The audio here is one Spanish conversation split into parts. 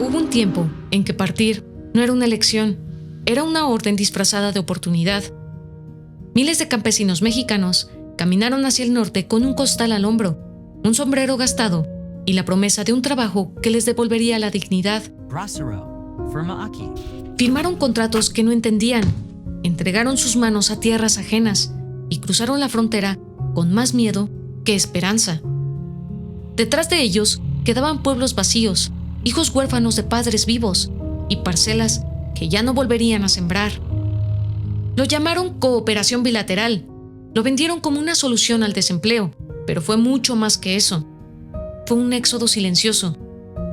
Hubo un tiempo en que partir no era una elección, era una orden disfrazada de oportunidad. Miles de campesinos mexicanos caminaron hacia el norte con un costal al hombro, un sombrero gastado y la promesa de un trabajo que les devolvería la dignidad. Firmaron contratos que no entendían, entregaron sus manos a tierras ajenas y cruzaron la frontera con más miedo que esperanza. Detrás de ellos quedaban pueblos vacíos, hijos huérfanos de padres vivos y parcelas que ya no volverían a sembrar. Lo llamaron cooperación bilateral, lo vendieron como una solución al desempleo, pero fue mucho más que eso. Fue un éxodo silencioso,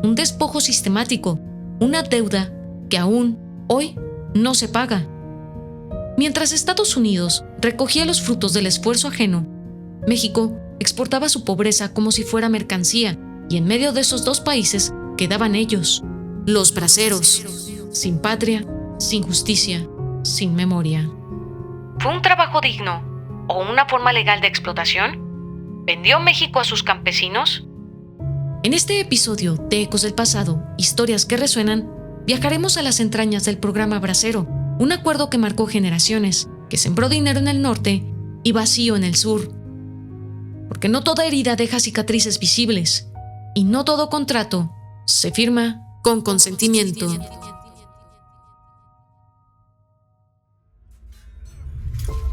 un despojo sistemático, una deuda que aún hoy no se paga. Mientras Estados Unidos recogía los frutos del esfuerzo ajeno, México exportaba su pobreza como si fuera mercancía, y en medio de esos dos países quedaban ellos, los braceros, sin patria, sin justicia, sin memoria. ¿Fue un trabajo digno o una forma legal de explotación? ¿Vendió México a sus campesinos? En este episodio de Ecos del Pasado, Historias que Resuenan, viajaremos a las entrañas del programa Bracero, un acuerdo que marcó generaciones, que sembró dinero en el norte y vacío en el sur. Porque no toda herida deja cicatrices visibles, y no todo contrato se firma con consentimiento.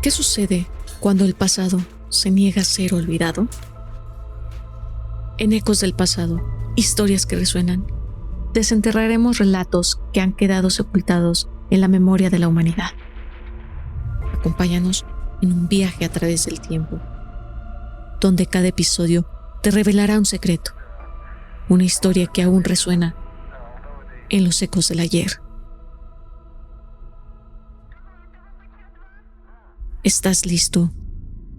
¿Qué sucede cuando el pasado se niega a ser olvidado? En Ecos del Pasado, Historias que Resuenan, desenterraremos relatos que han quedado sepultados en la memoria de la humanidad. Acompáñanos en un viaje a través del tiempo, donde cada episodio te revelará un secreto, una historia que aún resuena en los ecos del ayer. ¿Estás listo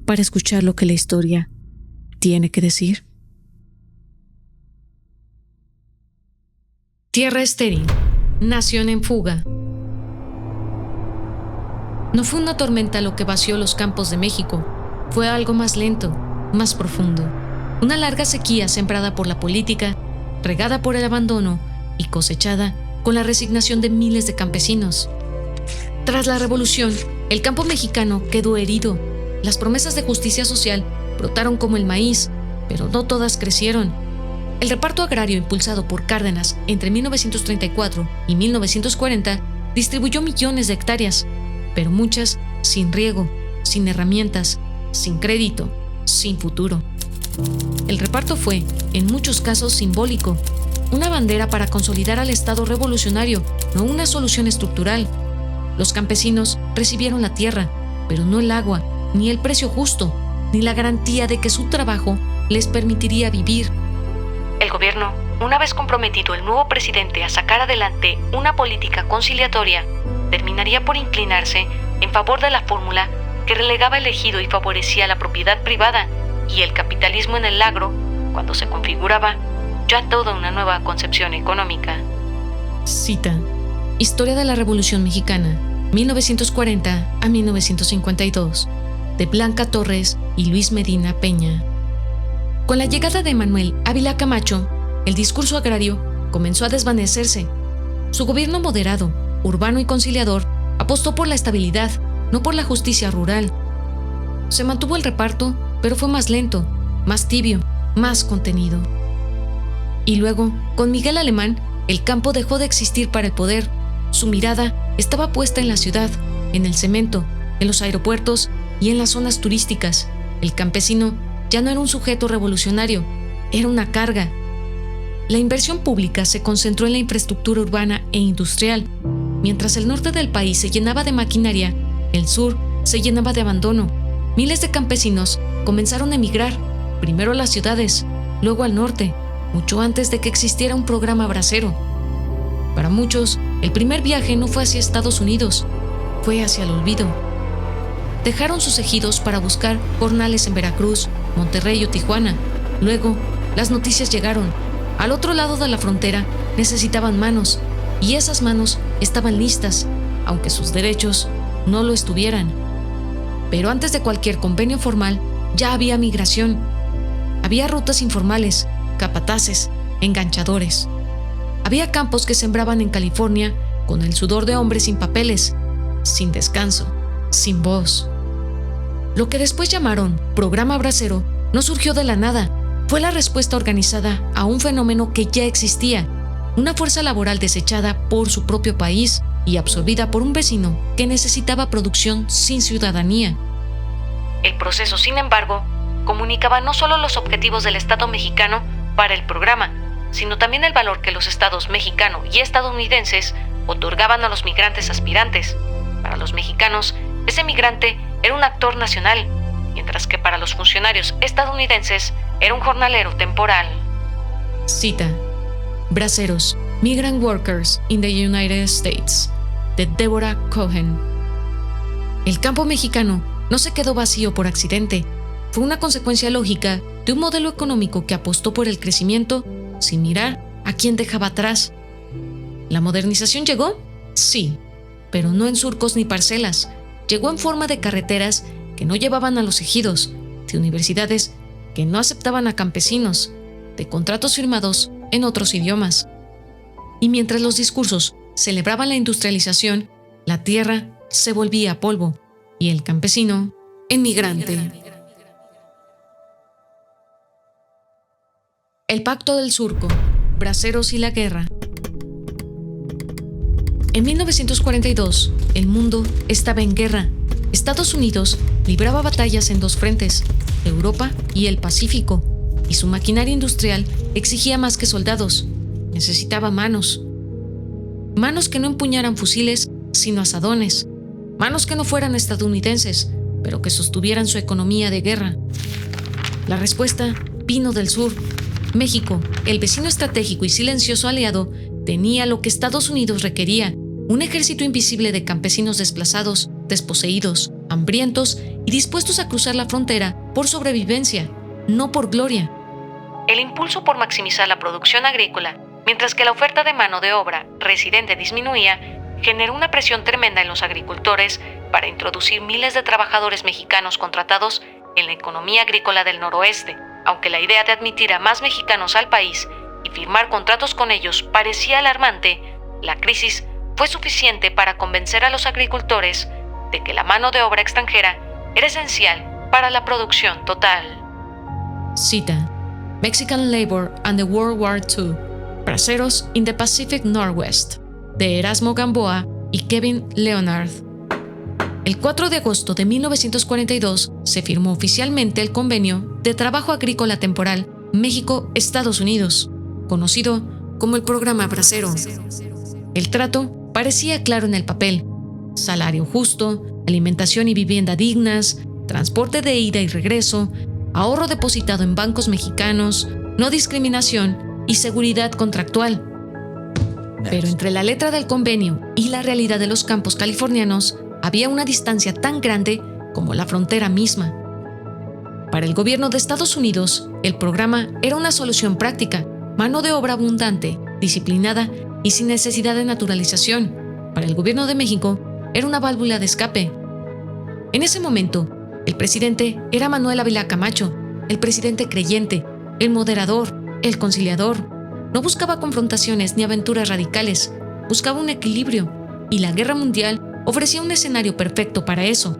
para escuchar lo que la historia tiene que decir? Tierra estéril, nación en fuga. No fue una tormenta lo que vació los campos de México, fue algo más lento, más profundo. Una larga sequía sembrada por la política, regada por el abandono y cosechada con la resignación de miles de campesinos. Tras la revolución, el campo mexicano quedó herido. Las promesas de justicia social brotaron como el maíz, pero no todas crecieron. El reparto agrario impulsado por Cárdenas entre 1934 y 1940 distribuyó millones de hectáreas, pero muchas sin riego, sin herramientas, sin crédito, sin futuro. El reparto fue, en muchos casos, simbólico, una bandera para consolidar al Estado revolucionario, no una solución estructural. Los campesinos recibieron la tierra, pero no el agua, ni el precio justo, ni la garantía de que su trabajo les permitiría vivir. El gobierno, una vez comprometido el nuevo presidente a sacar adelante una política conciliatoria, terminaría por inclinarse en favor de la fórmula que relegaba el ejido y favorecía la propiedad privada y el capitalismo en el agro, cuando se configuraba ya toda una nueva concepción económica. Cita: Historia de la Revolución Mexicana, 1940 a 1952, de Blanca Torres y Luis Medina Peña. Con la llegada de Manuel Ávila Camacho, el discurso agrario comenzó a desvanecerse. Su gobierno moderado, urbano y conciliador apostó por la estabilidad, no por la justicia rural. Se mantuvo el reparto, pero fue más lento, más tibio, más contenido. Y luego, con Miguel Alemán, el campo dejó de existir para el poder. Su mirada estaba puesta en la ciudad, en el cemento, en los aeropuertos y en las zonas turísticas. El campesino ya no era un sujeto revolucionario, era una carga. La inversión pública se concentró en la infraestructura urbana e industrial. Mientras el norte del país se llenaba de maquinaria, el sur se llenaba de abandono. Miles de campesinos comenzaron a emigrar, primero a las ciudades, luego al norte, mucho antes de que existiera un programa bracero. Para muchos, el primer viaje no fue hacia Estados Unidos, fue hacia el olvido. Dejaron sus ejidos para buscar jornales en Veracruz, Monterrey o Tijuana. Luego, las noticias llegaron. Al otro lado de la frontera necesitaban manos, y esas manos estaban listas, aunque sus derechos no lo estuvieran. Pero antes de cualquier convenio formal, ya había migración. Había rutas informales, capataces, enganchadores. Había campos que sembraban en California con el sudor de hombres sin papeles, sin descanso, sin voz. Lo que después llamaron Programa Bracero no surgió de la nada, fue la respuesta organizada a un fenómeno que ya existía, una fuerza laboral desechada por su propio país y absorbida por un vecino que necesitaba producción sin ciudadanía. El proceso, sin embargo, comunicaba no solo los objetivos del Estado mexicano para el programa, sino también el valor que los estados mexicano y estadounidenses otorgaban a los migrantes aspirantes. Para los mexicanos, ese migrante era un actor nacional, mientras que para los funcionarios estadounidenses era un jornalero temporal. Cita: Braceros, Migrant Workers in the United States, de Deborah Cohen. El campo mexicano no se quedó vacío por accidente, fue una consecuencia lógica de un modelo económico que apostó por el crecimiento sin mirar a quién dejaba atrás. ¿La modernización llegó? Sí, pero no en surcos ni parcelas. Llegó en forma de carreteras que no llevaban a los ejidos, de universidades que no aceptaban a campesinos, de contratos firmados en otros idiomas. Y mientras los discursos celebraban la industrialización, la tierra se volvía polvo y el campesino, emigrante. El Pacto del Surco, Braceros y la guerra. En 1942, el mundo estaba en guerra. Estados Unidos libraba batallas en dos frentes, Europa y el Pacífico, y su maquinaria industrial exigía más que soldados, necesitaba manos. Manos que no empuñaran fusiles, sino asadones. Manos que no fueran estadounidenses, pero que sostuvieran su economía de guerra. La respuesta vino del sur. México, el vecino estratégico y silencioso aliado, tenía lo que Estados Unidos requería: un ejército invisible de campesinos desplazados, desposeídos, hambrientos y dispuestos a cruzar la frontera por sobrevivencia, no por gloria. El impulso por maximizar la producción agrícola, mientras que la oferta de mano de obra residente disminuía, generó una presión tremenda en los agricultores para introducir miles de trabajadores mexicanos contratados en la economía agrícola del noroeste. Aunque la idea de admitir a más mexicanos al país y firmar contratos con ellos parecía alarmante, la crisis fue suficiente para convencer a los agricultores de que la mano de obra extranjera era esencial para la producción total. Cita: Mexican Labor and the World War II, Braceros in the Pacific Northwest, de Erasmo Gamboa y Kevin Leonard. El 4 de agosto de 1942 se firmó oficialmente el Convenio de Trabajo Agrícola Temporal México-Estados Unidos, conocido como el Programa Bracero. El trato parecía claro en el papel: salario justo, alimentación y vivienda dignas, transporte de ida y regreso, ahorro depositado en bancos mexicanos, no discriminación y seguridad contractual. Pero entre la letra del convenio y la realidad de los campos californianos había una distancia tan grande como la frontera misma. Para el gobierno de Estados Unidos, el programa era una solución práctica: mano de obra abundante, disciplinada y sin necesidad de naturalización. Para el gobierno de México, era una válvula de escape. En ese momento, el presidente era Manuel Ávila Camacho, el presidente creyente, el moderador, el conciliador. No buscaba confrontaciones ni aventuras radicales, buscaba un equilibrio, y la guerra mundial ofrecía un escenario perfecto para eso: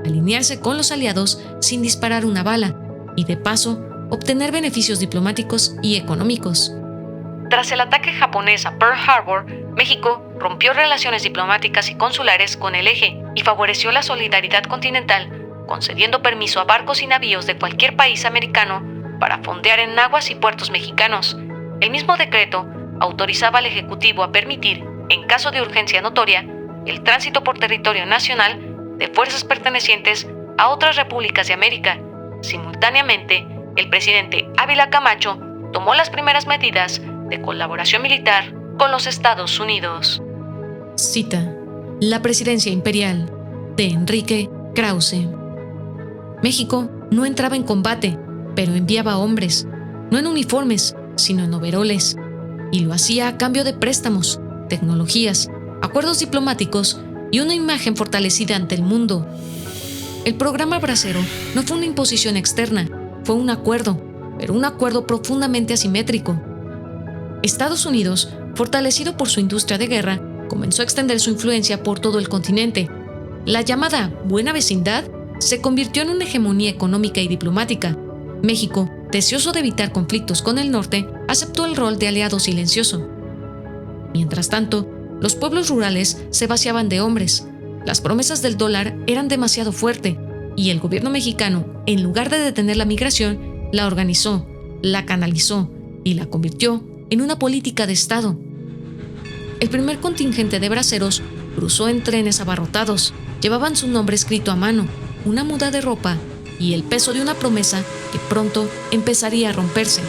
alinearse con los aliados sin disparar una bala y, de paso, obtener beneficios diplomáticos y económicos. Tras el ataque japonés a Pearl Harbor, México rompió relaciones diplomáticas y consulares con el Eje y favoreció la solidaridad continental, concediendo permiso a barcos y navíos de cualquier país americano para fondear en aguas y puertos mexicanos. El mismo decreto autorizaba al Ejecutivo a permitir, en caso de urgencia notoria, el tránsito por territorio nacional de fuerzas pertenecientes a otras repúblicas de América. Simultáneamente, el presidente Ávila Camacho tomó las primeras medidas de colaboración militar con los Estados Unidos. Cita: La presidencia imperial, de Enrique Krause. México no entraba en combate, pero enviaba hombres, no en uniformes, sino en overoles, y lo hacía a cambio de préstamos, tecnologías, acuerdos diplomáticos y una imagen fortalecida ante el mundo. El programa Bracero no fue una imposición externa, fue un acuerdo, pero un acuerdo profundamente asimétrico. Estados Unidos fortalecido por su industria de guerra, comenzó a extender su influencia por todo el continente. La llamada Buena Vecindad se convirtió en una hegemonía económica y diplomática. México, deseoso de evitar conflictos con el norte, aceptó el rol de aliado silencioso. Mientras tanto, los pueblos rurales se vaciaban de hombres. Las promesas del dólar eran demasiado fuertes y el gobierno mexicano, en lugar de detener la migración, la organizó, la canalizó y la convirtió en una política de Estado. El primer contingente de braceros cruzó en trenes abarrotados. Llevaban su nombre escrito a mano, una muda de ropa y el peso de una promesa que pronto empezaría a romperse.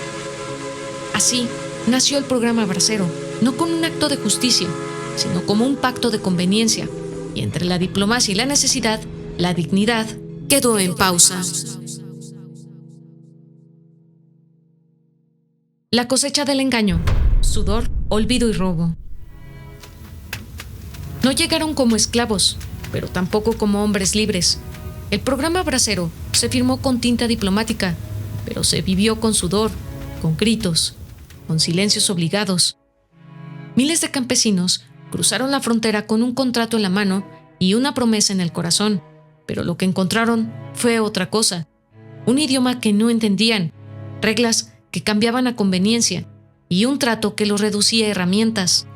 Así nació el programa Bracero, no como un acto de justicia, sino como un pacto de conveniencia, y entre la diplomacia y la necesidad, la dignidad quedó en pausa. La cosecha del engaño, sudor, olvido y robo. No llegaron como esclavos, pero tampoco como hombres libres. El programa Bracero se firmó con tinta diplomática, pero se vivió con sudor, con gritos, con silencios obligados. Miles de campesinos cruzaron la frontera con un contrato en la mano y una promesa en el corazón, pero lo que encontraron fue otra cosa. Un idioma que no entendían, reglas que cambiaban a conveniencia y un trato que los reducía a herramientas.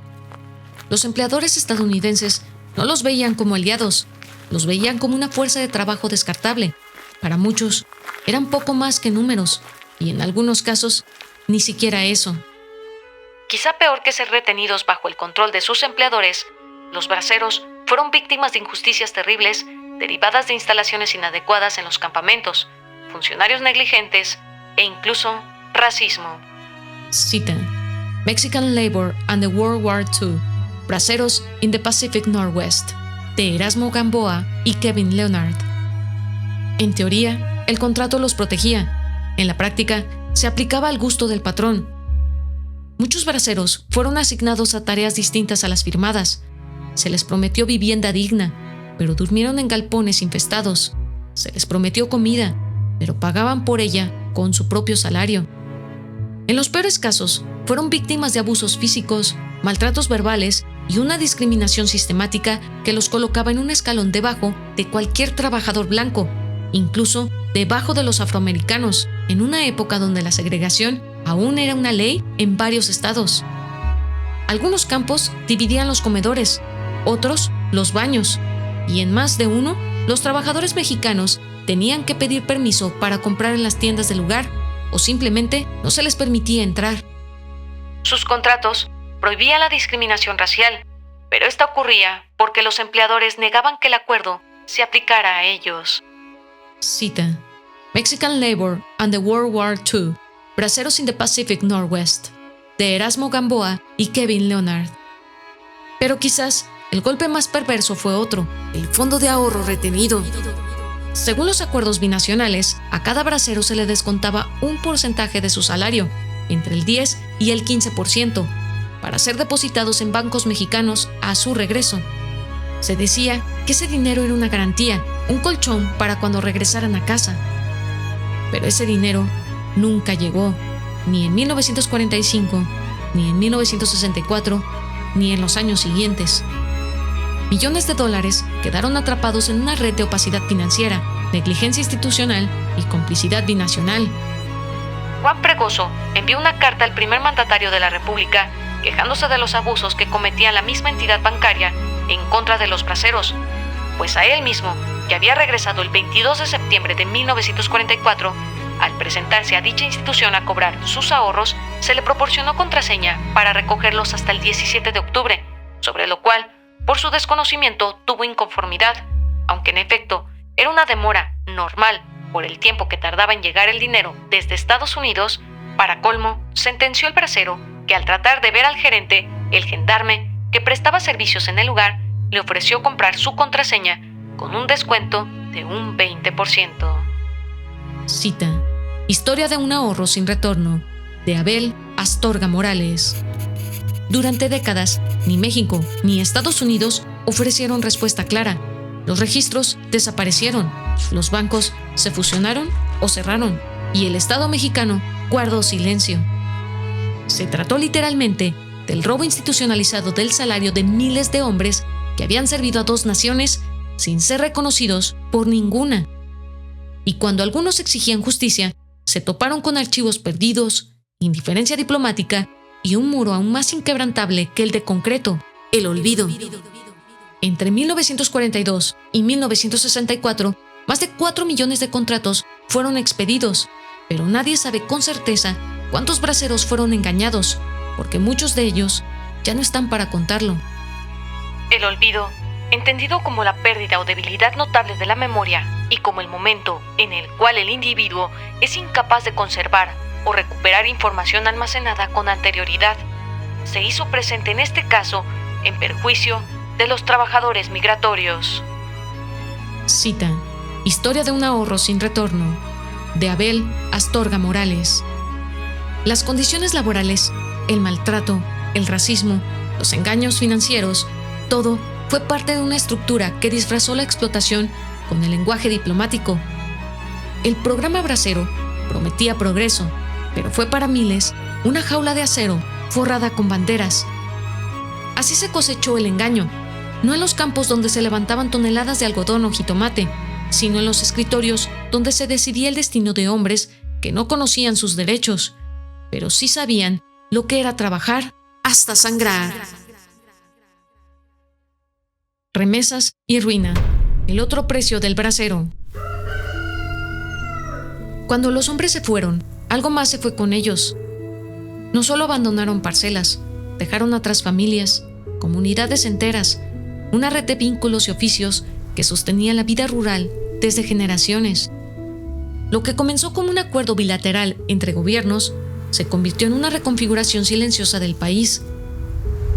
Los empleadores estadounidenses no los veían como aliados, los veían como una fuerza de trabajo descartable. Para muchos, eran poco más que números, y en algunos casos, ni siquiera eso. Quizá peor que ser retenidos bajo el control de sus empleadores, los braceros fueron víctimas de injusticias terribles derivadas de instalaciones inadecuadas en los campamentos, funcionarios negligentes e incluso racismo. Cita: Mexican Labor and the World War II, Braceros in the Pacific Northwest, de Erasmo Gamboa y Kevin Leonard. En teoría, el contrato los protegía. En la práctica, se aplicaba al gusto del patrón. Muchos braceros fueron asignados a tareas distintas a las firmadas. Se les prometió vivienda digna, pero durmieron en galpones infestados. Se les prometió comida, pero pagaban por ella con su propio salario. En los peores casos, fueron víctimas de abusos físicos, maltratos verbales y una discriminación sistemática que los colocaba en un escalón debajo de cualquier trabajador blanco, incluso debajo de los afroamericanos, en una época donde la segregación aún era una ley en varios estados. Algunos campos dividían los comedores, otros los baños, y en más de uno, los trabajadores mexicanos tenían que pedir permiso para comprar en las tiendas del lugar, o simplemente no se les permitía entrar. Sus contratos prohibían la discriminación racial, pero esta ocurría porque los empleadores negaban que el acuerdo se aplicara a ellos. Cita: Mexican Labor and the World War II, Braceros in the Pacific Northwest, de Erasmo Gamboa y Kevin Leonard. Pero quizás el golpe más perverso fue otro: el fondo de ahorro retenido. Según los acuerdos binacionales, a cada bracero se le descontaba un porcentaje de su salario, entre el 10 y el 15%, para ser depositados en bancos mexicanos a su regreso. Se decía que ese dinero era una garantía, un colchón para cuando regresaran a casa. Pero ese dinero nunca llegó, ni en 1945, ni en 1964, ni en los años siguientes. Millones de dólares quedaron atrapados en una red de opacidad financiera, negligencia institucional y complicidad binacional. Juan Fregoso envió una carta al primer mandatario de la República quejándose de los abusos que cometía la misma entidad bancaria en contra de los braceros, pues a él mismo, que había regresado el 22 de septiembre de 1944, al presentarse a dicha institución a cobrar sus ahorros, se le proporcionó contraseña para recogerlos hasta el 17 de octubre, sobre lo cual, por su desconocimiento, tuvo inconformidad, aunque en efecto era una demora normal por el tiempo que tardaba en llegar el dinero desde Estados Unidos. Para colmo, sentenció el bracero que al tratar de ver al gerente, el gendarme que prestaba servicios en el lugar, le ofreció comprar su contraseña con un descuento de un 20%. Cita: Historia de un ahorro sin retorno, de Abel Astorga Morales. Durante décadas, ni México ni Estados Unidos ofrecieron respuesta clara. Los registros desaparecieron, los bancos se fusionaron o cerraron, y el Estado mexicano guardó silencio. Se trató literalmente del robo institucionalizado del salario de miles de hombres que habían servido a dos naciones sin ser reconocidos por ninguna. Y cuando algunos exigían justicia, se toparon con archivos perdidos, indiferencia diplomática y un muro aún más inquebrantable que el de concreto: el olvido. Entre 1942 y 1964, más de 4 millones de contratos fueron expedidos, pero nadie sabe con certeza cuántos braceros fueron engañados, porque muchos de ellos ya no están para contarlo. El olvido, entendido como la pérdida o debilidad notable de la memoria y como el momento en el cual el individuo es incapaz de conservar o recuperar información almacenada con anterioridad, se hizo presente en este caso en perjuicio de los trabajadores migratorios. Cita: Historia de un ahorro sin retorno, de Abel Astorga Morales. Las condiciones laborales, el maltrato, el racismo, los engaños financieros, todo fue parte de una estructura que disfrazó la explotación con el lenguaje diplomático. El programa Bracero prometía progreso, pero fue para miles una jaula de acero forrada con banderas. Así se cosechó el engaño, no en los campos donde se levantaban toneladas de algodón o jitomate, sino en los escritorios donde se decidía el destino de hombres que no conocían sus derechos, pero sí sabían lo que era trabajar hasta sangrar. Remesas y ruina, el otro precio del bracero. Cuando los hombres se fueron, algo más se fue con ellos. No solo abandonaron parcelas, dejaron atrás familias, comunidades enteras, una red de vínculos y oficios que sostenía la vida rural desde generaciones. Lo que comenzó como un acuerdo bilateral entre gobiernos se convirtió en una reconfiguración silenciosa del país.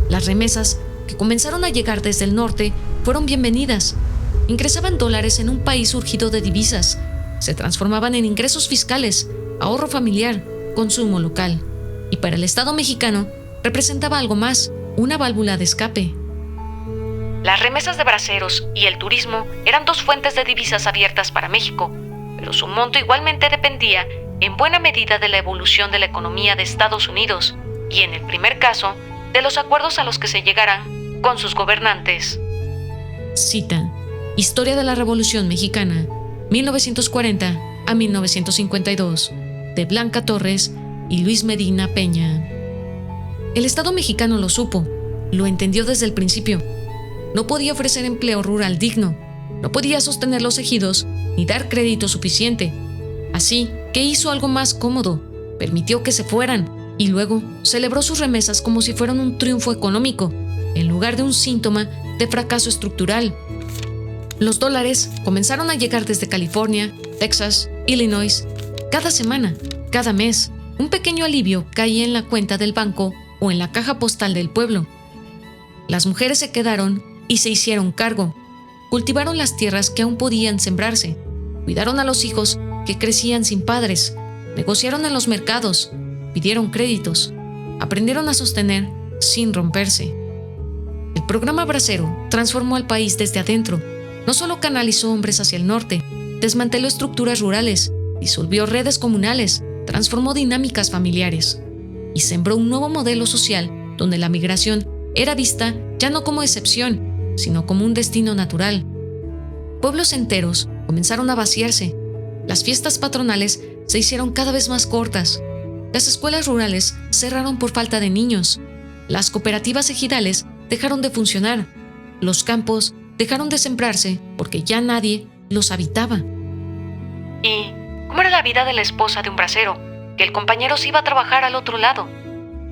Las remesas, que comenzaron a llegar desde el norte, fueron bienvenidas. Ingresaban dólares en un país surgido de divisas, se transformaban en ingresos fiscales, ahorro familiar, consumo local. Y para el Estado mexicano representaba algo más, una válvula de escape. Las remesas de braceros y el turismo eran dos fuentes de divisas abiertas para México, pero su monto igualmente dependía en buena medida de la evolución de la economía de Estados Unidos y, en el primer caso, de los acuerdos a los que se llegaran con sus gobernantes. Cita: Historia de la Revolución Mexicana, 1940 a 1952, de Blanca Torres y Luis Medina Peña. El Estado mexicano lo supo, lo entendió desde el principio. No podía ofrecer empleo rural digno, no podía sostener los ejidos ni dar crédito suficiente. Así que hizo algo más cómodo, permitió que se fueran y luego celebró sus remesas como si fueran un triunfo económico, en lugar de un síntoma de fracaso estructural. Los dólares comenzaron a llegar desde California, Texas, Illinois. Cada semana, cada mes, un pequeño alivio caía en la cuenta del banco o en la caja postal del pueblo. Las mujeres se quedaron y se hicieron cargo. Cultivaron las tierras que aún podían sembrarse. Cuidaron a los hijos que crecían sin padres. Negociaron en los mercados. Pidieron créditos. Aprendieron a sostener sin romperse. El programa Bracero transformó al país desde adentro. No solo canalizó hombres hacia el norte, desmanteló estructuras rurales, disolvió redes comunales, transformó dinámicas familiares y sembró un nuevo modelo social donde la migración era vista ya no como excepción, sino como un destino natural. Pueblos enteros comenzaron a vaciarse. Las fiestas patronales se hicieron cada vez más cortas. Las escuelas rurales cerraron por falta de niños. Las cooperativas ejidales dejaron de funcionar. Los campos dejaron de sembrarse porque ya nadie los habitaba. ¿Y cómo era la vida de la esposa de un bracero? Que el compañero se iba a trabajar al otro lado.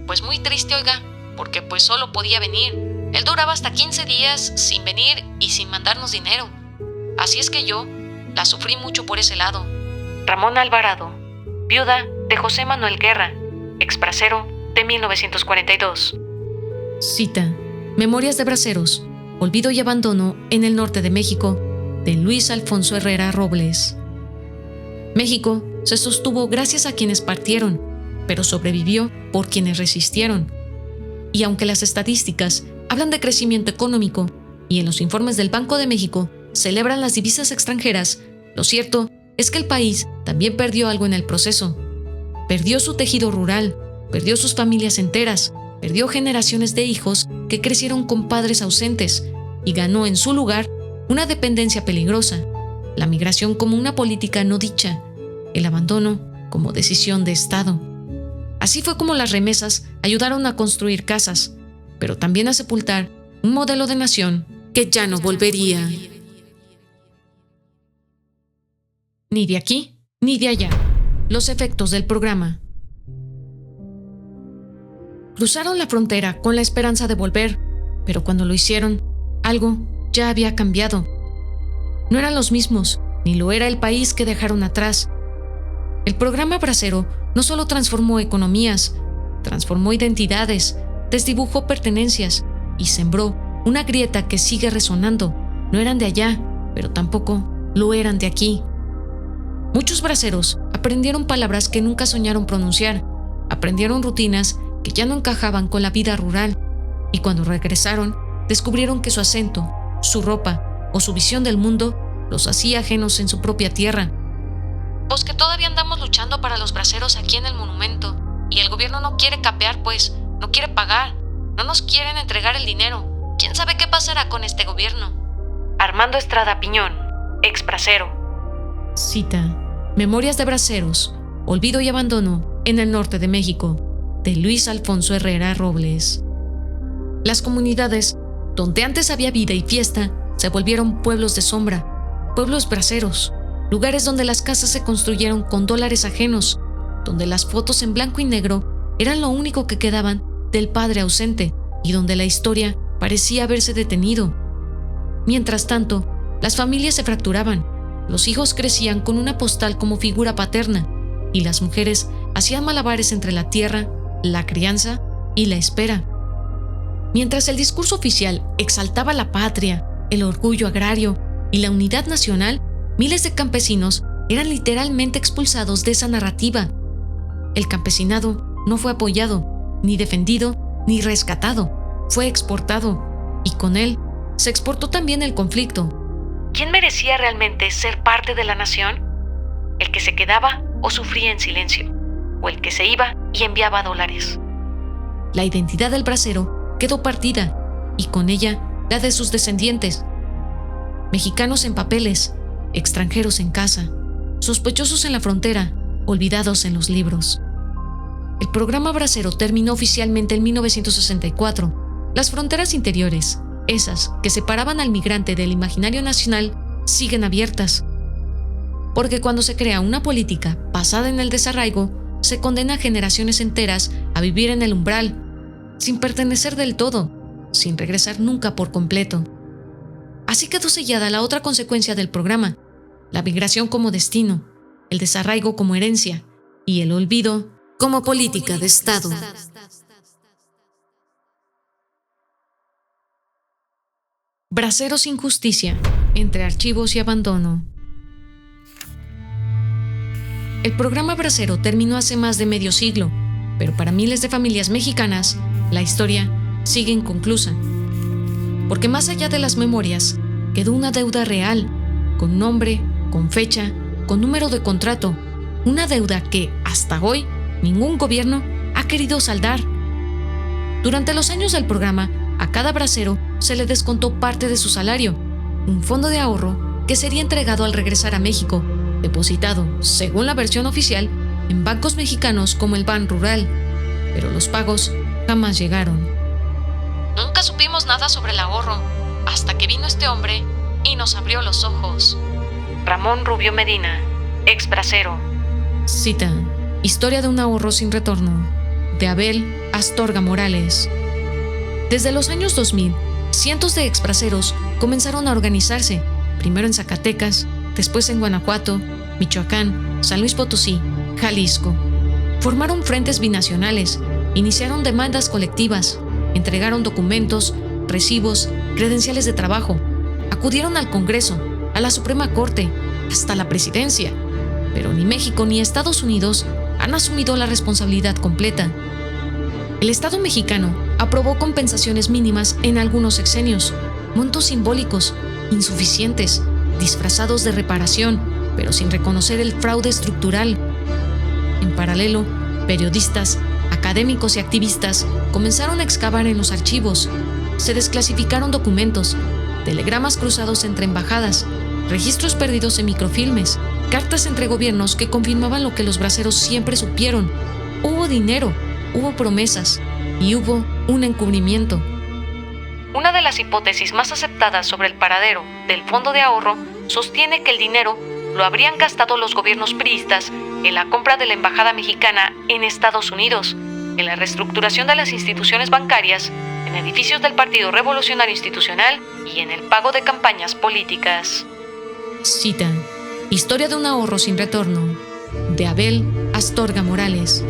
Pues muy triste, oiga, porque pues solo podía venir. Él duraba hasta 15 días sin venir y sin mandarnos dinero. Así es que yo la sufrí mucho por ese lado. Ramón Alvarado, viuda de José Manuel Guerra, exbracero de 1942. Cita: Memorias de Braceros, Olvido y Abandono en el Norte de México, de Luis Alfonso Herrera Robles. México se sostuvo gracias a quienes partieron, pero sobrevivió por quienes resistieron. Y aunque las estadísticas hablan de crecimiento económico y en los informes del Banco de México celebran las divisas extranjeras, lo cierto es que el país también perdió algo en el proceso. Perdió su tejido rural, perdió sus familias enteras, perdió generaciones de hijos que crecieron con padres ausentes y ganó en su lugar una dependencia peligrosa, la migración como una política no dicha, el abandono como decisión de Estado. Así fue como las remesas ayudaron a construir casas, pero también a sepultar un modelo de nación que ya no volvería. Ni de aquí, ni de allá. Los efectos del programa. Cruzaron la frontera con la esperanza de volver, pero cuando lo hicieron, algo ya había cambiado. No eran los mismos, ni lo era el país que dejaron atrás. El programa Bracero no solo transformó economías, transformó identidades, desdibujó pertenencias y sembró una grieta que sigue resonando. No eran de allá, pero tampoco lo eran de aquí. Muchos braceros aprendieron palabras que nunca soñaron pronunciar, aprendieron rutinas que ya no encajaban con la vida rural, y cuando regresaron, descubrieron que su acento, su ropa o su visión del mundo los hacía ajenos en su propia tierra. Pues que todavía andamos luchando para los braceros aquí en el monumento, y el gobierno no quiere capear, pues, no quiere pagar, no nos quieren entregar el dinero. ¿Quién sabe qué pasará con este gobierno? Armando Estrada Piñón, ex bracero. Cita: Memorias de Braceros, Olvido y Abandono en el norte de México, de Luis Alfonso Herrera Robles. Las comunidades, donde antes había vida y fiesta, se volvieron pueblos de sombra, pueblos braceros, lugares donde las casas se construyeron con dólares ajenos, donde las fotos en blanco y negro eran lo único que quedaban del padre ausente y donde la historia parecía haberse detenido. Mientras tanto, las familias se fracturaban, los hijos crecían con una postal como figura paterna y las mujeres hacían malabares entre la tierra, la crianza y la espera. Mientras el discurso oficial exaltaba la patria, el orgullo agrario y la unidad nacional, miles de campesinos eran literalmente expulsados de esa narrativa. El campesinado no fue apoyado, ni defendido, ni rescatado. Fue exportado, y con él se exportó también el conflicto. ¿Quién merecía realmente ser parte de la nación? ¿El que se quedaba o sufría en silencio? ¿O el que se iba y enviaba dólares? La identidad del bracero quedó partida, y con ella la de sus descendientes. Mexicanos en papeles, extranjeros en casa, sospechosos en la frontera, olvidados en los libros. El programa Bracero terminó oficialmente en 1964. Las fronteras interiores, esas que separaban al migrante del imaginario nacional, siguen abiertas. Porque cuando se crea una política basada en el desarraigo, se condena a generaciones enteras a vivir en el umbral, sin pertenecer del todo, sin regresar nunca por completo. Así quedó sellada la otra consecuencia del programa: la migración como destino, el desarraigo como herencia y el olvido como política de Estado. Braceros sin justicia, entre archivos y abandono. El programa Bracero terminó hace más de medio siglo, pero para miles de familias mexicanas, la historia sigue inconclusa. Porque más allá de las memorias, quedó una deuda real, con nombre, con fecha, con número de contrato, una deuda que, hasta hoy, ningún gobierno ha querido saldar. Durante los años del programa, a cada bracero se le descontó parte de su salario, un fondo de ahorro que sería entregado al regresar a México, depositado, según la versión oficial, en bancos mexicanos como el Ban Rural, pero los pagos jamás llegaron. Nunca supimos nada sobre el ahorro, hasta que vino este hombre y nos abrió los ojos. Ramón Rubio Medina, ex bracero. Cita: Historia de un ahorro sin retorno, de Abel Astorga Morales. Desde los años 2000, cientos de exbraceros comenzaron a organizarse, primero en Zacatecas, después en Guanajuato, Michoacán, San Luis Potosí, Jalisco. Formaron frentes binacionales, iniciaron demandas colectivas, entregaron documentos, recibos, credenciales de trabajo, acudieron al Congreso, a la Suprema Corte, hasta la presidencia. Pero ni México ni Estados Unidos han asumido la responsabilidad completa. El Estado mexicano aprobó compensaciones mínimas en algunos sexenios, montos simbólicos, insuficientes, disfrazados de reparación, pero sin reconocer el fraude estructural. En paralelo, periodistas, Académicos y activistas comenzaron a excavar en los archivos. Se desclasificaron documentos, telegramas cruzados entre embajadas, registros perdidos en microfilmes, cartas entre gobiernos que confirmaban lo que los braceros siempre supieron. Hubo dinero, hubo promesas y hubo un encubrimiento. Una de las hipótesis más aceptadas sobre el paradero del fondo de ahorro sostiene que el dinero lo habrían gastado los gobiernos priistas en la compra de la embajada mexicana en Estados Unidos, en la reestructuración de las instituciones bancarias, en edificios del Partido Revolucionario Institucional y en el pago de campañas políticas. Cita: Historia de un ahorro sin retorno, de Abel Astorga Morales.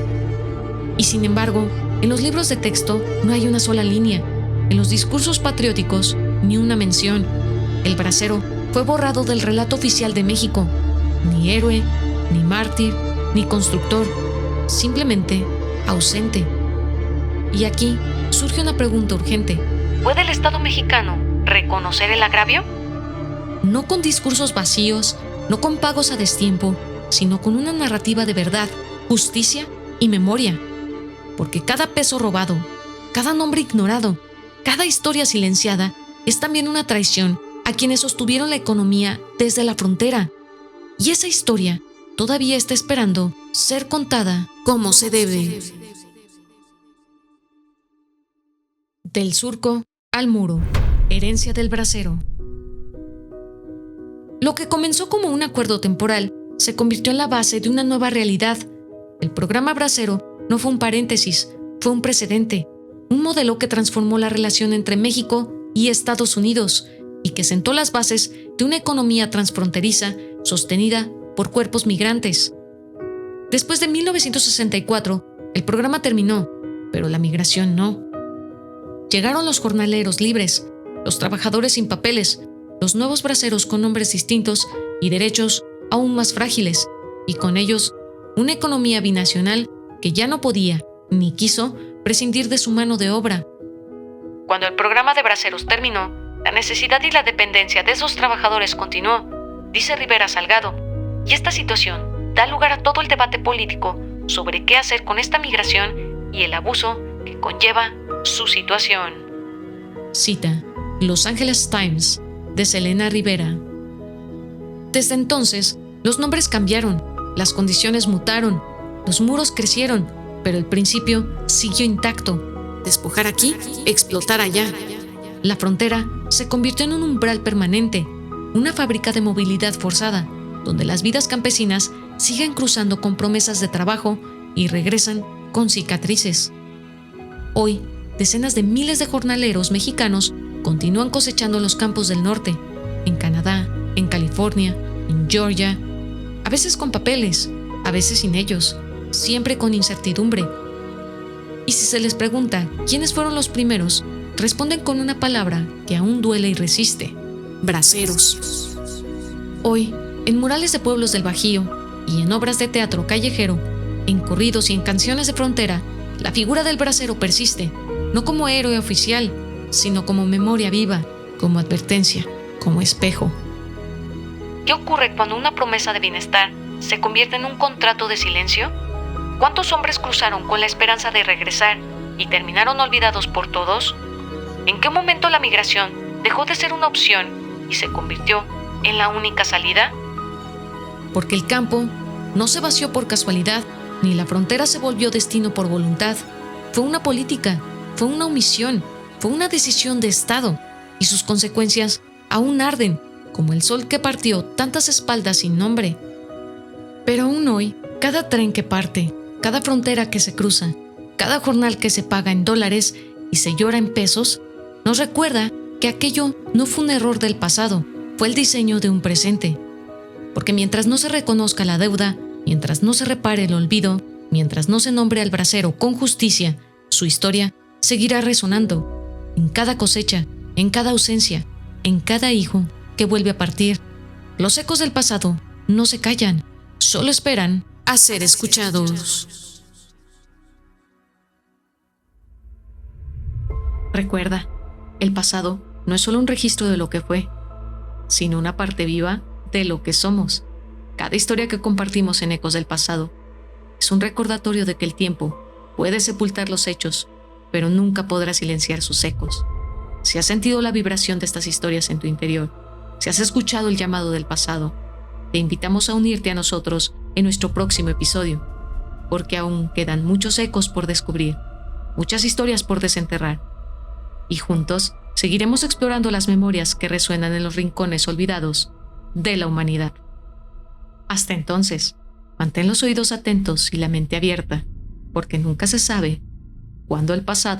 Y sin embargo, en los libros de texto no hay una sola línea. En los discursos patrióticos, ni una mención. El bracero fue borrado del relato oficial de México. Ni héroe, ni mártir, ni constructor. Simplemente ausente. Y aquí surge una pregunta urgente. ¿Puede el Estado mexicano reconocer el agravio? No con discursos vacíos, no con pagos a destiempo, sino con una narrativa de verdad, justicia y memoria. Porque cada peso robado, cada nombre ignorado, cada historia silenciada es también una traición a quienes sostuvieron la economía desde la frontera. Y esa historia todavía está esperando ser contada como se debe. Del surco al muro, herencia del bracero. Lo que comenzó como un acuerdo temporal se convirtió en la base de una nueva realidad. El programa Bracero no fue un paréntesis, fue un precedente, un modelo que transformó la relación entre México y Estados Unidos y que sentó las bases de una economía transfronteriza sostenida por cuerpos migrantes. Después de 1964, el programa terminó, pero la migración no. Llegaron los jornaleros libres, los trabajadores sin papeles, los nuevos braceros con nombres distintos y derechos aún más frágiles, y con ellos una economía binacional que ya no podía, ni quiso, prescindir de su mano de obra. Cuando el programa de braceros terminó, la necesidad y la dependencia de esos trabajadores continuó, dice Rivera Salgado, y esta situación da lugar a todo el debate político sobre qué hacer con esta migración y el abuso que conlleva su situación. Cita: Los Angeles Times, de Selena Rivera. Desde entonces, los nombres cambiaron, las condiciones mutaron, los muros crecieron, pero el principio siguió intacto. Despojar aquí, explotar allá. La frontera se convirtió en un umbral permanente, una fábrica de movilidad forzada, donde las vidas campesinas siguen cruzando con promesas de trabajo y regresan con cicatrices. Hoy, decenas de miles de jornaleros mexicanos continúan cosechando en los campos del norte, en Canadá, en California, en Georgia, a veces con papeles, a veces sin ellos, siempre con incertidumbre. Y si se les pregunta quiénes fueron los primeros, responden con una palabra que aún duele y resiste: braceros. Hoy, en murales de pueblos del Bajío y en obras de teatro callejero, en corridos y en canciones de frontera, la figura del bracero persiste, no como héroe oficial, sino como memoria viva, como advertencia, como espejo. ¿Qué ocurre cuando una promesa de bienestar se convierte en un contrato de silencio? ¿Cuántos hombres cruzaron con la esperanza de regresar y terminaron olvidados por todos? ¿En qué momento la migración dejó de ser una opción y se convirtió en la única salida? Porque el campo no se vació por casualidad, ni la frontera se volvió destino por voluntad. Fue una política, fue una omisión, fue una decisión de Estado, y sus consecuencias aún arden, como el sol que partió tantas espaldas sin nombre. Pero aún hoy, cada tren que parte, cada frontera que se cruza, cada jornal que se paga en dólares y se llora en pesos, nos recuerda que aquello no fue un error del pasado, fue el diseño de un presente. Porque mientras no se reconozca la deuda, mientras no se repare el olvido, mientras no se nombre al bracero con justicia, su historia seguirá resonando en cada cosecha, en cada ausencia, en cada hijo que vuelve a partir. Los ecos del pasado no se callan, solo esperan a ser escuchados. Recuerda, el pasado no es solo un registro de lo que fue, sino una parte viva de lo que somos. Cada historia que compartimos en Ecos del Pasado es un recordatorio de que el tiempo Puedes sepultar los hechos, pero nunca podrás silenciar sus ecos. Si has sentido la vibración de estas historias en tu interior, si has escuchado el llamado del pasado, te invitamos a unirte a nosotros en nuestro próximo episodio, porque aún quedan muchos ecos por descubrir, muchas historias por desenterrar, y juntos seguiremos explorando las memorias que resuenan en los rincones olvidados de la humanidad. Hasta entonces, mantén los oídos atentos y la mente abierta, porque nunca se sabe cuándo el pasado